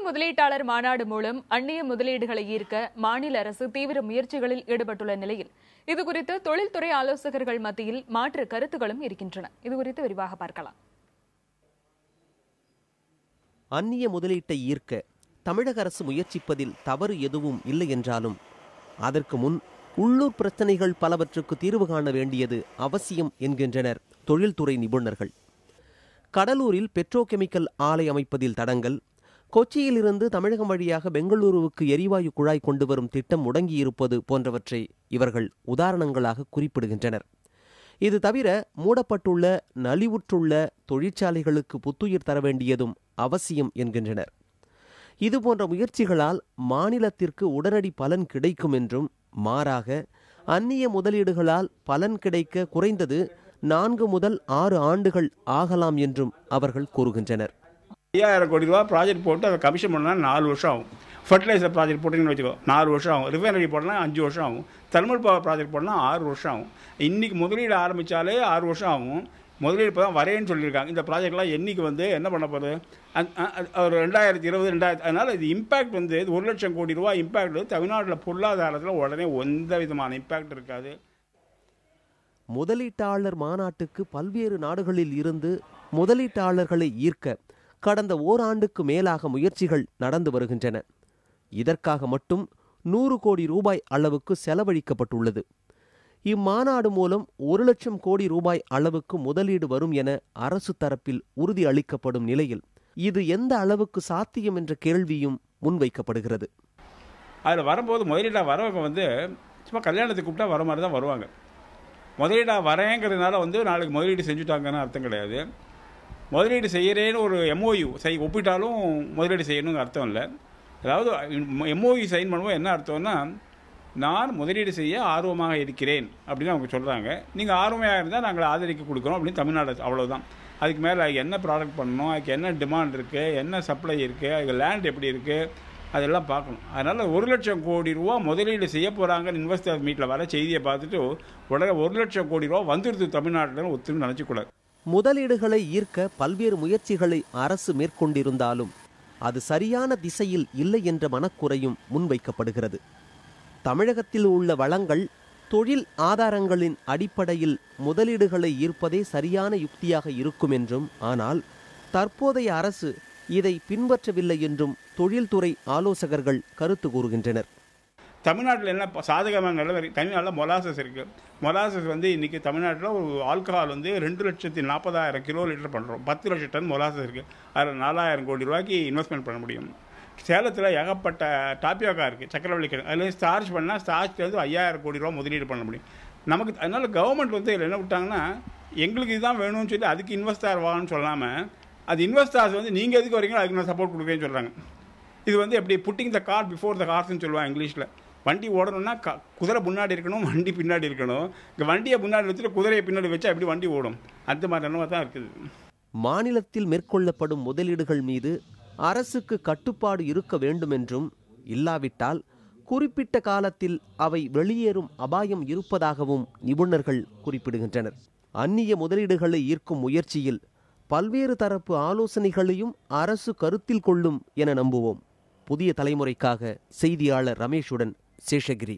முதலீட்டாளர் மாநாடு மூலம் அந்நிய முதலீடுகளை ஈர்க்க மாநில அரசு தீவிர முயற்சிகளில் ஈடுபட்டுள்ள நிலையில் இதுகுறித்து தொழில்துறை ஆலோசகர்கள் மத்தியில் மாற்று கருத்துகளும் இருக்கின்றன. இதுகுறித்து விரிவாக பார்க்கலாம். அந்நிய முதலீட்டை ஈர்க்க தமிழக அரசு முயற்சிப்பதில் தவறு எதுவும் இல்லை என்றாலும் அதற்கு முன் உள்ளூர் பிரச்சனைகள் பலவற்றுக்கு தீர்வு காண வேண்டியது அவசியம் என்கின்றனர் தொழில்துறை நிபுணர்கள். கடலூரில் பெட்ரோகெமிக்கல் ஆலை அமைப்பதில் தடங்கல், கொச்சியிலிருந்து தமிழகம் வழியாக பெங்களூருவுக்கு எரிவாயு குழாய் கொண்டு வரும் திட்டம் முடங்கியிருப்பது போன்றவற்றை இவர்கள் உதாரணங்களாக குறிப்பிடுகின்றனர். இது தவிர மூடப்பட்டுள்ள நலிவுற்றுள்ள தொழிற்சாலைகளுக்கு புத்துயிர் தர வேண்டியதும் அவசியம் என்கின்றனர். இதுபோன்ற முயற்சிகளால் மாநிலத்திற்கு உடனடி பலன் கிடைக்கும் என்றும், மாறாக அந்நிய முதலீடுகளால் பலன் கிடைக்க குறைந்தது 4 முதல் 6 ஆண்டுகள் ஆகலாம் என்றும் அவர்கள் கூறுகின்றனர். 5000 கோடி ரூபா ப்ராஜெக்ட் போட்டு அதை கமிஷன் பண்ணால் 4 வருஷம் ஆகும். ஃபர்டிலைசர் ப்ராஜெக்ட் போட்டிங்கன்னு வச்சுக்கோ 4 வருஷம் ஆகும். ரிஃபைனரி போடலாம் 5 வருஷம் ஆகும். தெர்மல் பவர் ப்ராஜெக்ட் போடலாம் 6 வருஷம் ஆகும். இன்றைக்கி முதலீடு ஆரம்பித்தாலே 6 வருஷம் ஆகும். முதலீடு இப்போ தான் வரேன்னு சொல்லியிருக்காங்க. இந்த ப்ராஜெக்ட்லாம் என்றைக்கு என்ன பண்ண போகிறது? ஒரு 2020 அதனால் இது இம்பேக்ட் இது 1 லட்சம் கோடி ரூபா இம்பேக்ட் தமிழ்நாட்டில் பொருளாதாரத்தில் உடனே எந்த விதமான இம்பேக்ட் இருக்காது. முதலீட்டாளர் மாநாட்டுக்கு பல்வேறு நாடுகளில் இருந்து முதலீட்டாளர்களை ஈர்க்க கடந்த ஓராண்டுக்கு மேலாக முயற்சிகள் நடந்து வருகின்றன. இதற்காக மட்டும் 100 கோடி ரூபாய் அளவுக்கு செலவழிக்கப்பட்டுள்ளது. இம்மாநாடு மூலம் 1 லட்சம் கோடி ரூபாய் அளவுக்கு முதலீடு வரும் என அரசு தரப்பில் உறுதி அளிக்கப்படும் நிலையில் இது எந்த அளவுக்கு சாத்தியம் என்ற கேள்வியும் முன்வைக்கப்படுகிறது. அதில் வரும்போது முதலீடாக வரவங்க சும்மா கல்யாணத்துக்கு கூப்பிட்டா வர மாதிரி தான் வருவாங்க. முதலீடாக வரேங்கிறதுனால நாளைக்கு முதலீடு செஞ்சுட்டாங்கன்னு அர்த்தம் கிடையாது. முதலீடு செய்கிறேன்னு ஒரு MOU ஒப்பிட்டாலும் முதலீடு செய்யணுங்க அர்த்தம் இல்லை. அதாவது MOU சைன் பண்ணும்போது என்ன அர்த்தம்னா, நான் முதலீடு செய்ய ஆர்வமாக இருக்கிறேன் அப்படின்னு அவங்க சொல்கிறாங்க. நீங்கள் ஆர்வமாக இருந்தால் நாங்கள் ஆதரிக்க கொடுக்குறோம் அப்படின்னு தமிழ்நாடு, அவ்வளோதான். அதுக்கு மேலே என்ன ப்ராடக்ட் பண்ணணும், அதுக்கு என்ன டிமாண்ட் இருக்குது, என்ன சப்ளை இருக்குது, அதுக்கு லேண்ட் எப்படி இருக்குது, அதெல்லாம் பார்க்கணும். அதனால் 1 லட்சம் கோடி ரூபா முதலீடு செய்ய போகிறாங்கன்னு இன்வெஸ்டர் மீட்டில் வர செய்தியை பார்த்துட்டு உடனே 1 லட்சம் கோடி ரூபா வந்துடுது தமிழ்நாட்டில் ஒத்துன்னு நினச்சிக்கூடாது. முதலீடுகளை ஈர்க்க பல்வேறு முயற்சிகளை அரசு மேற்கொண்டிருந்தாலும் அது சரியான திசையில் இல்லை என்ற மனக்குறையும் முன்வைக்கப்படுகிறது. தமிழகத்தில் உள்ள வளங்கள், தொழில் ஆதாரங்களின் அடிப்படையில் முதலீடுகளை ஈர்ப்பதே சரியான யுக்தியாக இருக்கும் என்றும், ஆனால் தற்போதைய அரசு இதை பின்பற்றவில்லை என்றும் தொழில்துறை ஆலோசகர்கள் கருத்து கூறுகின்றனர். தமிழ்நாட்டில் என்ன சாதகமான நிலவரி, தமிழ்நாட்டில் மொலாசஸ் இருக்குது. மொலாசஸ் இன்றைக்கி தமிழ்நாட்டில் ஒரு ஆல்கஹால் 2,40,000 கிலோமீட்டர் பண்ணுறோம். 10 லட்சம் டன் மொலாசஸ் இருக்குது. அதில் 4000 கோடி ரூபாய்க்கு இன்வெஸ்ட்மெண்ட் பண்ண முடியும். சேலத்தில் ஏகப்பட்ட டாப்பியோக்கா இருக்குது, சக்கரவள்ளி கிழங்கு. அதில் ஸ்டார்ச் பண்ணால் ஸ்டார்ச்லேருந்து 5000 கோடி ரூபா முதலீடு பண்ண முடியும் நமக்கு. அதனால் கவர்மெண்ட் இதில் என்ன விட்டாங்கன்னா, எங்களுக்கு இதுதான் வேணும்னு சொல்லி அதுக்கு இன்வெஸ்டார் வாங்கன்னு சொல்லாமல், அது இன்வெஸ்டார்ஸ் நீங்கள் எதுக்கு வரீங்களோ அதுக்கு நான் சப்போர்ட் கொடுக்குறேன்னு சொல்கிறாங்க. இது எப்படி putting the cart before the ஹார்ஸ்ன்னு சொல்லுவாங்க இங்கிலீஷில். வண்டி ஓடணும்னா குதிரை முன்னாடி இருக்கணும், வண்டி பின்னாடி இருக்கணும். இங்கே வண்டியை முன்னாடி வச்சுட்டு குதிரையை பின்னாடி வச்சா எப்படி வண்டி ஓடும்? அந்த மாதிரி நிலைமை தான் இருக்குது. மாநிலத்தில் மேற்கொள்ளப்படும் முதலீடுகள் மீது அரசுக்கு கட்டுப்பாடு இருக்க வேண்டும் என்றும், இல்லாவிட்டால் குறிப்பிட்ட காலத்தில் அவை வெளியேறும் அபாயம் இருப்பதாகவும் நிபுணர்கள் குறிப்பிடுகின்றனர். அந்நிய முதலீடுகளை ஈர்க்கும் முயற்சியில் பல்வேறு தரப்பு ஆலோசனைகளையும் அரசு கருத்தில் கொள்ளும் என நம்புவோம். புதிய தலைமுறைக்காக செய்தியாளர் ரமேஷுடன் சேஷகிரி.